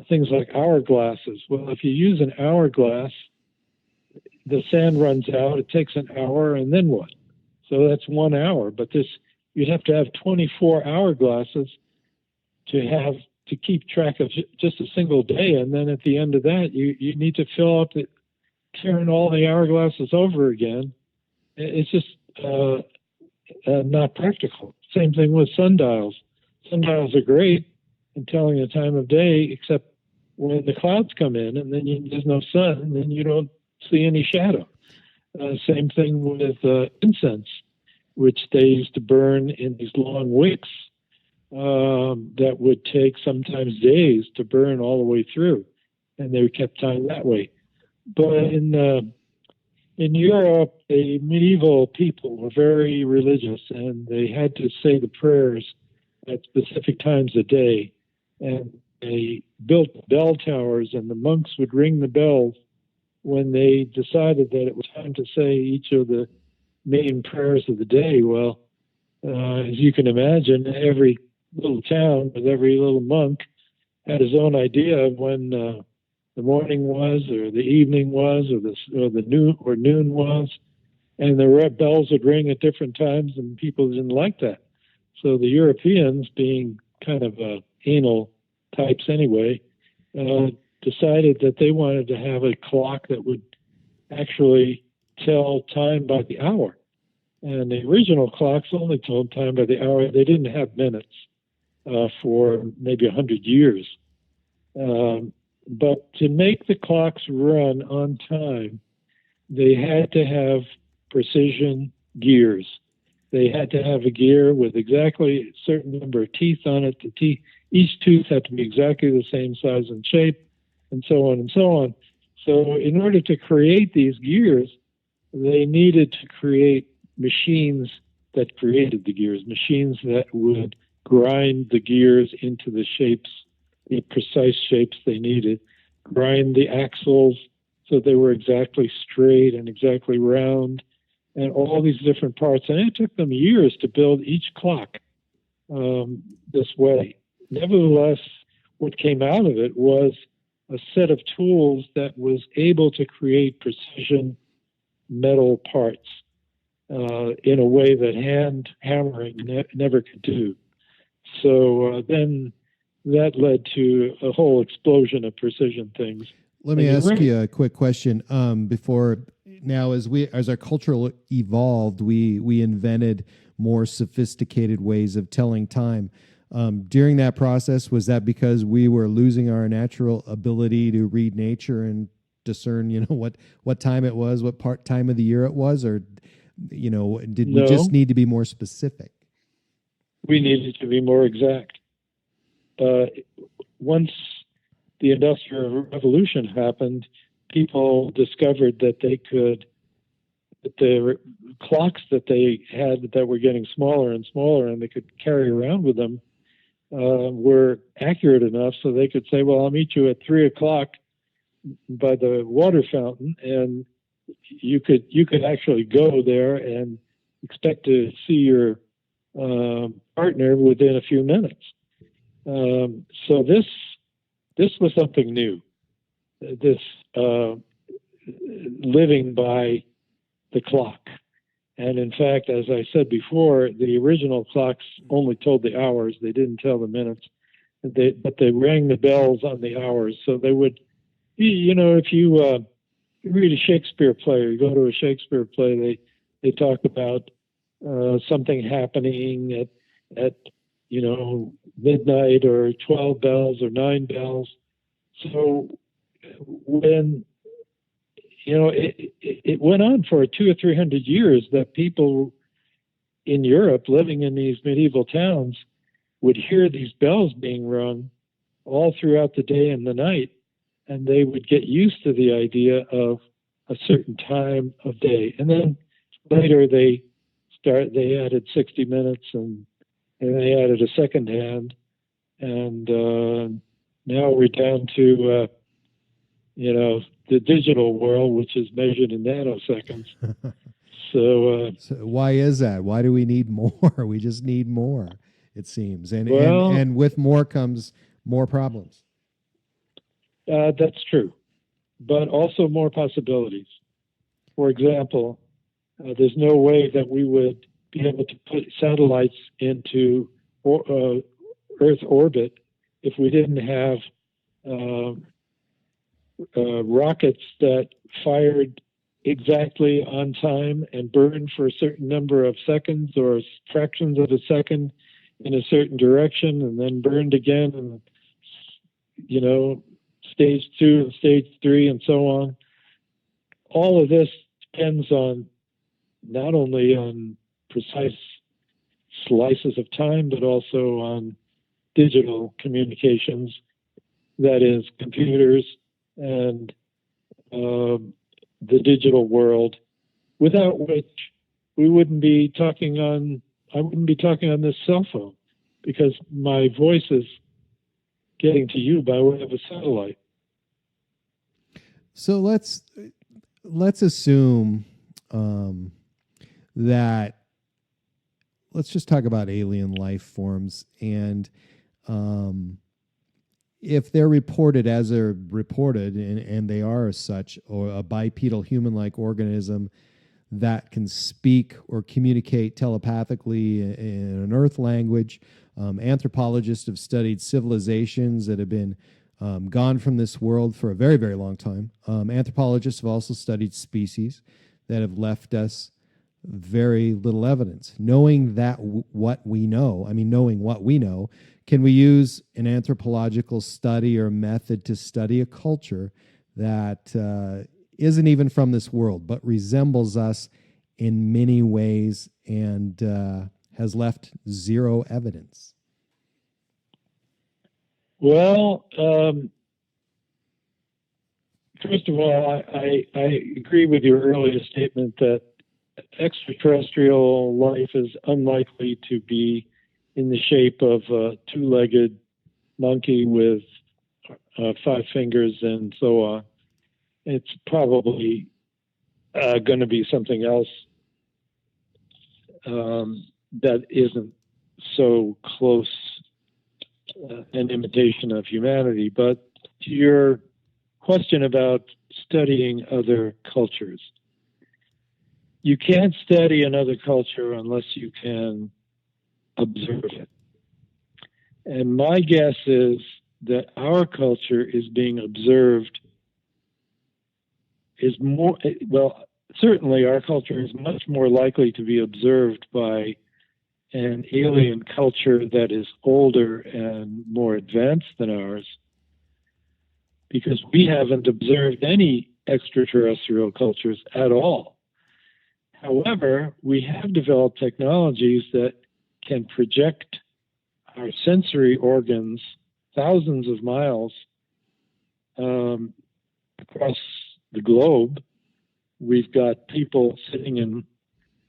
things like hourglasses. Well, if you use an hourglass, the sand runs out, it takes an hour, and then what? So that's 1 hour. But you'd have to have 24 hourglasses to keep track of just a single day. And then at the end of that, you need to turn all the hourglasses over again. It's just not practical. Same thing with sundials. Sundials are great in telling the time of day, except when the clouds come in and then there's no sun, and then you don't see any shadow. Same thing with incense, which they used to burn in these long wicks that would take sometimes days to burn all the way through, and they kept time that way. But in Europe, the medieval people were very religious, and they had to say the prayers at specific times a day. And they built bell towers, and the monks would ring the bells when they decided that it was time to say each of the main prayers of the day. Well, as you can imagine, every little town with every little monk had his own idea of when the morning was, or the evening was, or the noon was, and the bells would ring at different times, and people didn't like that. So the Europeans, being kind of anal types anyway, decided that they wanted to have a clock that would actually tell time by the hour. And the original clocks only told time by the hour. They didn't have minutes for maybe 100 years. But to make the clocks run on time, they had to have precision gears. They had to have a gear with exactly a certain number of teeth on it. Each tooth had to be exactly the same size and shape, and so on and so on. So in order to create these gears, they needed to create machines that created the gears, machines that would grind the gears into the shapes the precise shapes they needed, grind the axles so they were exactly straight and exactly round, and all these different parts. And it took them years to build each clock this way. Nevertheless, what came out of it was a set of tools that was able to create precision metal parts in a way that hand hammering never could do. So then that led to a whole explosion of precision things. Let me ask you a quick question. Before now, as our culture evolved, we invented more sophisticated ways of telling time. During that process, was that because we were losing our natural ability to read nature and discern, what time it was, what time of the year it was, or did we just need to be more specific? We needed to be more exact. Once the Industrial Revolution happened, people discovered that the clocks that they had that were getting smaller and smaller and they could carry around with them were accurate enough so they could say, well, I'll meet you at 3 o'clock by the water fountain, and you could actually go there and expect to see your partner within a few minutes. So this was something new. This living by the clock. And in fact, as I said before, the original clocks only told the hours. They didn't tell the minutes. But they rang the bells on the hours. So they would, if you read a Shakespeare play or you go to a Shakespeare play, they talk about something happening at midnight or 12 bells or 9 bells. So when it went on for 200 or 300 years that people in Europe living in these medieval towns would hear these bells being rung all throughout the day and the night, and they would get used to the idea of a certain time of day. And then later they added 60 minutes and they added a second hand, and now we're down to the digital world, which is measured in nanoseconds. So why is that? Why do we need more? We just need more, it seems, and with more comes more problems. That's true, but also more possibilities. For example, there's no way that we would be able to put satellites into Earth orbit if we didn't have rockets that fired exactly on time and burned for a certain number of seconds or fractions of a second in a certain direction and then burned again and stage 2 and stage 3 and so on. All of this depends on not only on precise slices of time but also on digital communications, that is computers and the digital world, without which I wouldn't be talking on this cell phone, because my voice is getting to you by way of a satellite. So let's assume that, let's just talk about alien life forms, and if they're reported as they're reported, and they are as such, or a bipedal human-like organism that can speak or communicate telepathically in an Earth language. Anthropologists have studied civilizations that have been gone from this world for a very, very long time. Anthropologists have also studied species that have left us very little evidence. Knowing what we know, can we use an anthropological study or method to study a culture that isn't even from this world, but resembles us in many ways and has left zero evidence? Well, first of all, I agree with your earlier statement that extraterrestrial life is unlikely to be in the shape of a two-legged monkey with five fingers and so on. It's probably going to be something else that isn't so close an imitation of humanity. But to your question about studying other cultures, you can't study another culture unless you can observe it. And my guess is that our culture is being observed is more, well, certainly our culture is much more likely to be observed by an alien culture that is older and more advanced than ours, because we haven't observed any extraterrestrial cultures at all. However, we have developed technologies that can project our sensory organs thousands of miles across the globe. We've got people sitting in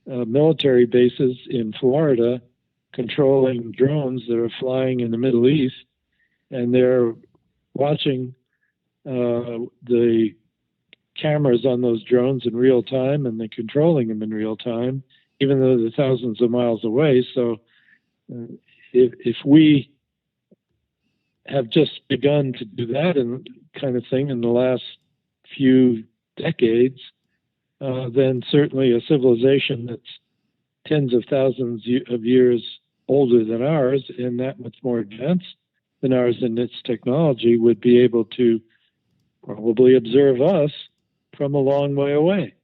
military bases in Florida controlling drones that are flying in the Middle East, and they're watching the cameras on those drones in real time, and they're controlling them in real time, even though they're thousands of miles away. So if we have just begun to do that and kind of thing in the last few decades, then certainly a civilization that's tens of thousands of years older than ours and that much more advanced than ours in its technology would be able to probably observe us from a long way away.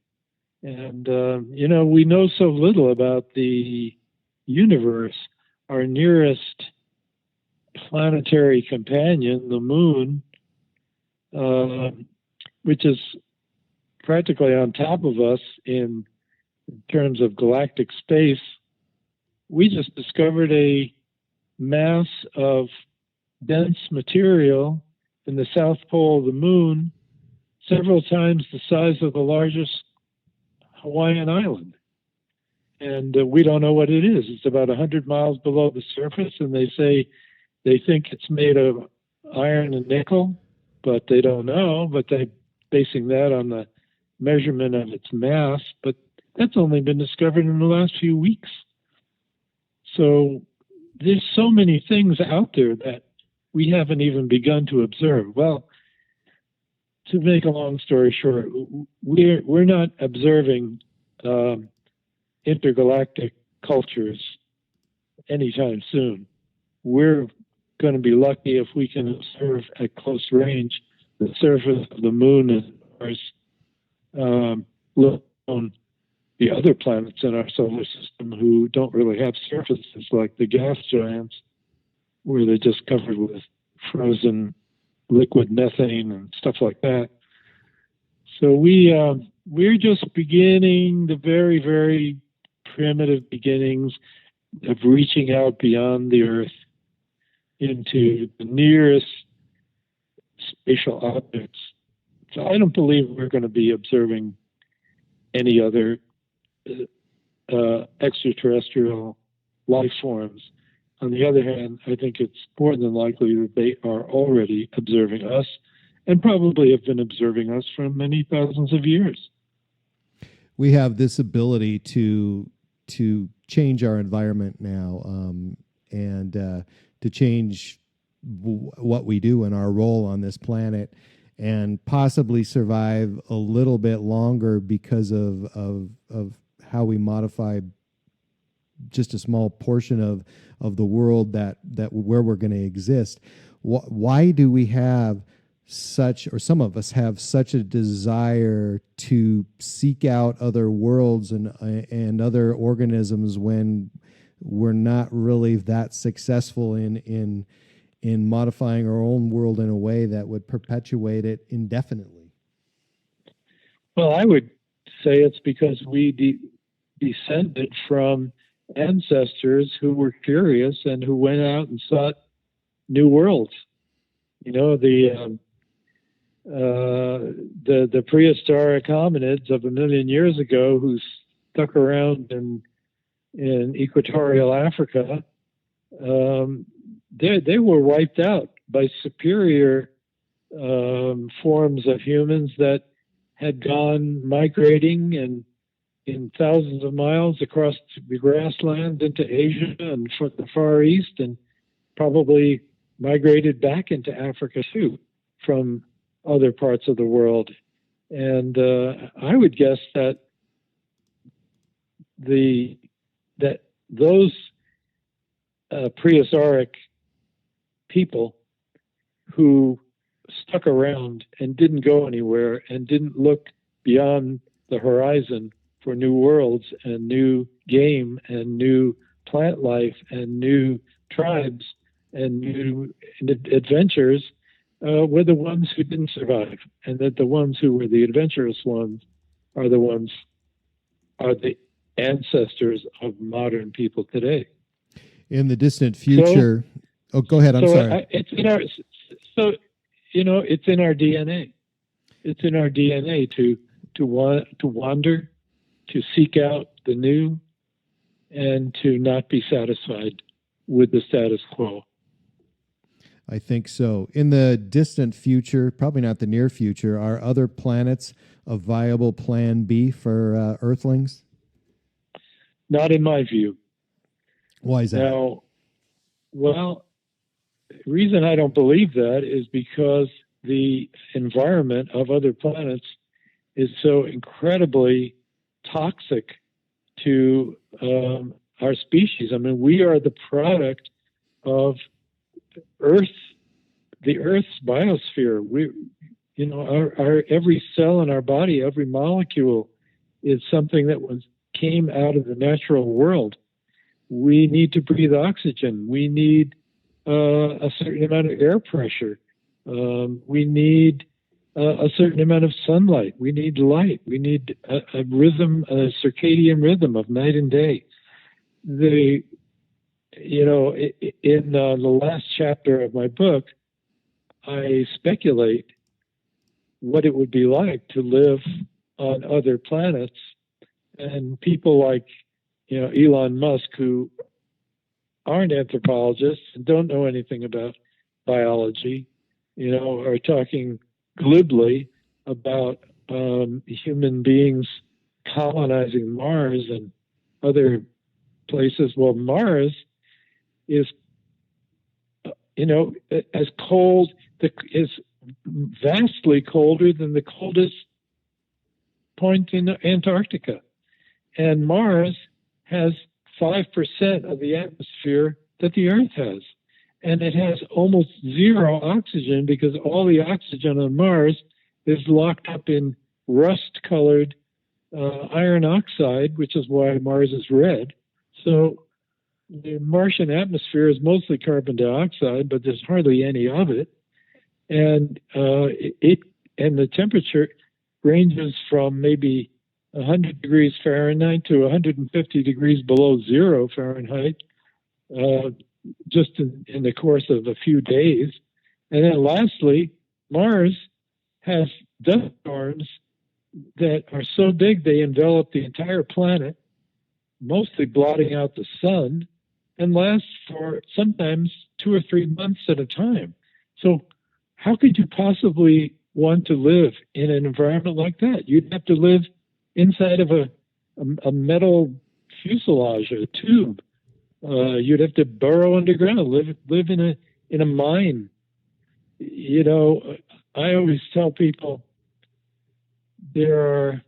And, we know so little about the universe. Our nearest planetary companion, the moon, which is practically on top of us in terms of galactic space, we just discovered a mass of dense material in the south pole of the moon, several times the size of the largest Hawaiian island. And we don't know what it is. It's about 100 miles below the surface, and they say they think it's made of iron and nickel, but they don't know. But they're basing that on the measurement of its mass. But that's only been discovered in the last few weeks. So there's so many things out there that we haven't even begun to observe. Well, to make a long story short, we're not observing intergalactic cultures anytime soon. We're going to be lucky if we can observe at close range the surface of the moon and Mars, let alone the other planets in our solar system who don't really have surfaces like the gas giants, where they're just covered with frozen liquid methane and stuff like that. So we're just beginning the very, very primitive beginnings of reaching out beyond the Earth into the nearest spatial objects. So I don't believe we're going to be observing any other extraterrestrial life forms. On the other hand, I think it's more than likely that they are already observing us and probably have been observing us for many thousands of years. We have this ability to change our environment now, and to change what we do and our role on this planet, and possibly survive a little bit longer because of how we modify just a small portion of the world that where we're going to exist. Why do we have such, or some of us have such a desire to seek out other worlds and other organisms when we're not really that successful in modifying our own world in a way that would perpetuate it indefinitely? Well, I would say it's because we descended from ancestors who were curious and who went out and sought new worlds. You know, the prehistoric hominids of 1 million years ago who stuck around in equatorial Africa, they were wiped out by superior forms of humans that had gone migrating and in thousands of miles across the grasslands into Asia and the Far East, and probably migrated back into Africa too from other parts of the world. And I would guess that those Prehistoric people who stuck around and didn't go anywhere and didn't look beyond the horizon for new worlds and new game and new plant life and new tribes and new adventures were the ones who didn't survive, and that the ones who were the adventurous ones are the ancestors of modern people today. In the distant future, go ahead. I'm sorry. It's in our DNA. It's in our DNA to wander, to seek out the new, and to not be satisfied with the status quo. I think so. In the distant future, probably not the near future, are other planets a viable plan B for Earthlings? Not in my view. Why is that? Now, well, the reason I don't believe that is because the environment of other planets is so incredibly toxic to our species. I mean, we are the product of Earth, the Earth's biosphere. Our every cell in our body, every molecule, is something that came out of the natural world. We need to breathe oxygen. We need a certain amount of air pressure. We need a certain amount of sunlight. We need light. We need a rhythm, a circadian rhythm of night and day. In the last chapter of my book, I speculate what it would be like to live on other planets, and people like Elon Musk, who aren't anthropologists and don't know anything about biology, are talking glibly about human beings colonizing Mars and other places. Well, Mars is, as cold, is vastly colder than the coldest point in Antarctica. And Mars has 5% of the atmosphere that the Earth has. And it has almost zero oxygen because all the oxygen on Mars is locked up in rust-colored iron oxide, which is why Mars is red. So the Martian atmosphere is mostly carbon dioxide, but there's hardly any of it. And the temperature ranges from maybe 100 degrees Fahrenheit to 150 degrees below zero Fahrenheit, just in the course of a few days. And then lastly, Mars has dust storms that are so big they envelop the entire planet, mostly blotting out the sun, and last for sometimes 2 or 3 months at a time. So how could you possibly want to live in an environment like that? You'd have to live inside of a metal fuselage, a tube. You'd have to burrow underground, live in a mine. I always tell people there are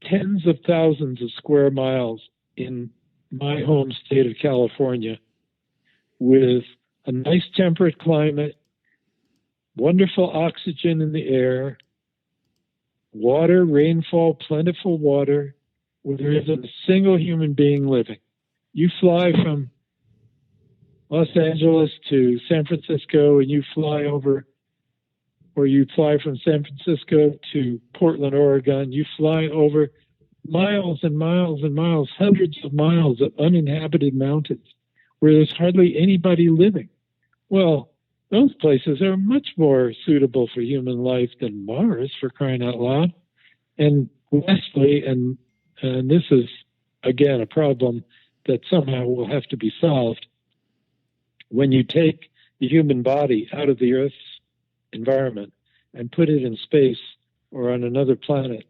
tens of thousands of square miles in my home state of California with a nice temperate climate, wonderful oxygen in the air, water, rainfall, plentiful water, where there isn't a single human being living. You fly from Los Angeles to San Francisco, and you fly over, or you fly from San Francisco to Portland, Oregon. You fly over miles and miles and miles, hundreds of miles of uninhabited mountains where there's hardly anybody living. Well, those places are much more suitable for human life than Mars, for crying out loud. And lastly, and this is, again, a problem that somehow will have to be solved, when you take the human body out of the Earth's environment and put it in space or on another planet,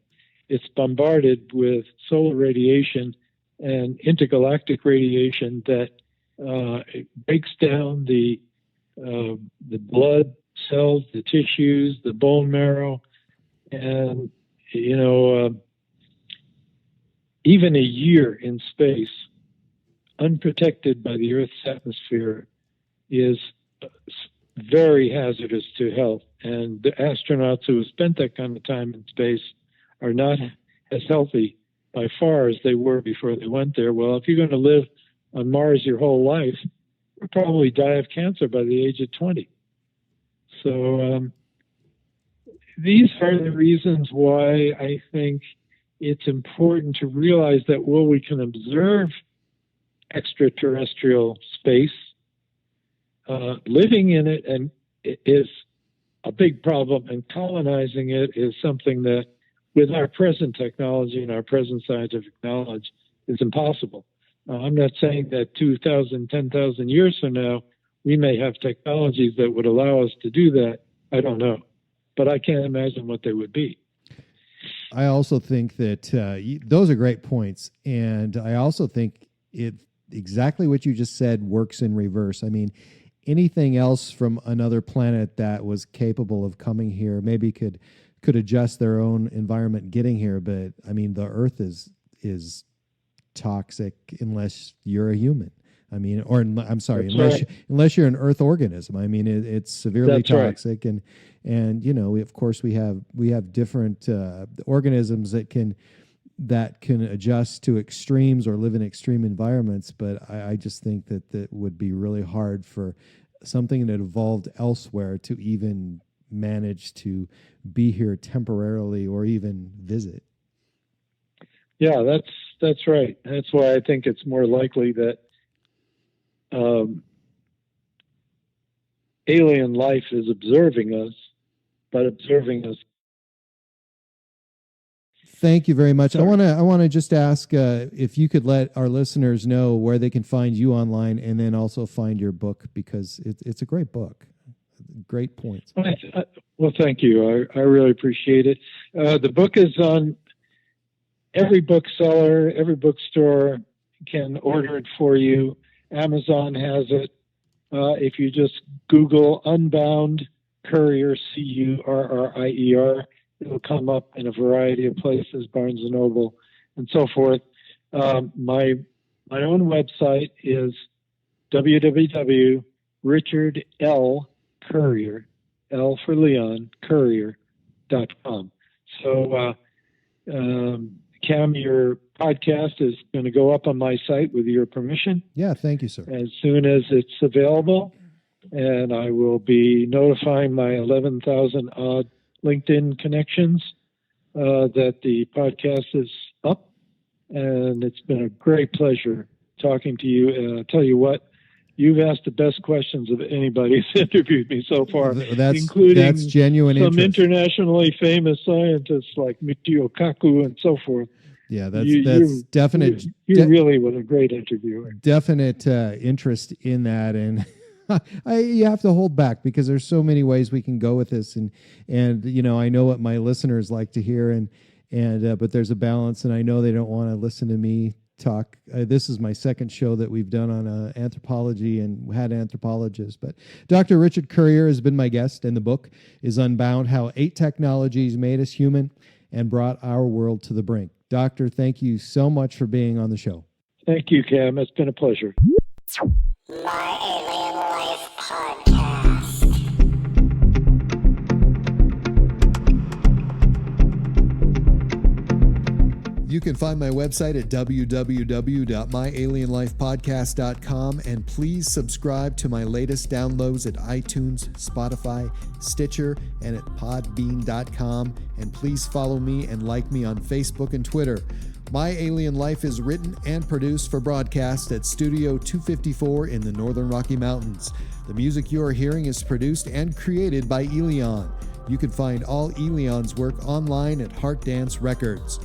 it's bombarded with solar radiation and intergalactic radiation that it breaks down the blood cells, the tissues, the bone marrow, and even a year in space, unprotected by the Earth's atmosphere, is very hazardous to health. And the astronauts who have spent that kind of time in space are not as healthy by far as they were before they went there. Well, if you're going to live on Mars your whole life, you'll probably die of cancer by the age of 20. So these are the reasons why I think it's important to realize that while we can observe extraterrestrial space, living in it and it is a big problem, and colonizing it is something that, with our present technology and our present scientific knowledge, is impossible. I'm not saying that 2,000, 10,000 years from now, we may have technologies that would allow us to do that. I don't know. But I can't imagine what they would be. I also think that those are great points. And I also think exactly what you just said works in reverse. I mean, anything else from another planet that was capable of coming here maybe could adjust their own environment getting here. But I mean, the Earth is toxic unless you're a human. I mean, or I'm sorry, unless you're an Earth organism. I mean, it's severely toxic, right. and of course we have different organisms that can adjust to extremes or live in extreme environments. But I just think that would be really hard for something that evolved elsewhere to even manage to be here temporarily or even visit. Yeah, that's right. That's why I think it's more likely that alien life is observing us, but observing us. Thank you very much. Sorry. I want to just ask if you could let our listeners know where they can find you online, and then also find your book, because it's a great book. Great points. Well, thank you. I really appreciate it. The book is on every bookseller, every bookstore can order it for you. Amazon has it. If you just Google Unbound Currier, Currier, it'll come up in a variety of places, Barnes & Noble and so forth. My own website is www.richardlcurrier, L for Leon, Currier.com. So, Cam, your podcast is going to go up on my site with your permission. Yeah, thank you, sir. As soon as it's available, and I will be notifying my 11,000 odd LinkedIn connections that the podcast is up. And it's been a great pleasure talking to you. And I'll tell you what, you've asked the best questions of anybody who's interviewed me so far, including genuine some interest. Internationally famous scientists like Michio Kaku and so forth. Yeah, that's definite. You really was a great interviewer. Definite interest in that, and you have to hold back because there's so many ways we can go with this, and I know what my listeners like to hear, and but there's a balance, and I know they don't want to listen to me talk. This is my second show that we've done on anthropology, and had anthropologists. But Dr. Richard Currier has been my guest, and the book is Unbound: How 8 Technologies Made Us Human and Brought Our World to the Brink. Doctor, thank you so much for being on the show. Thank you, Cam. It's been a pleasure. My Alien Life Podcast. You can find my website at www.myalienlifepodcast.com, and please subscribe to my latest downloads at iTunes, Spotify, Stitcher, and at podbean.com. And please follow me and like me on Facebook and Twitter. My Alien Life is written and produced for broadcast at Studio 254 in the Northern Rocky Mountains. The music you are hearing is produced and created by Elion. You can find all Elion's work online at Heart Dance Records.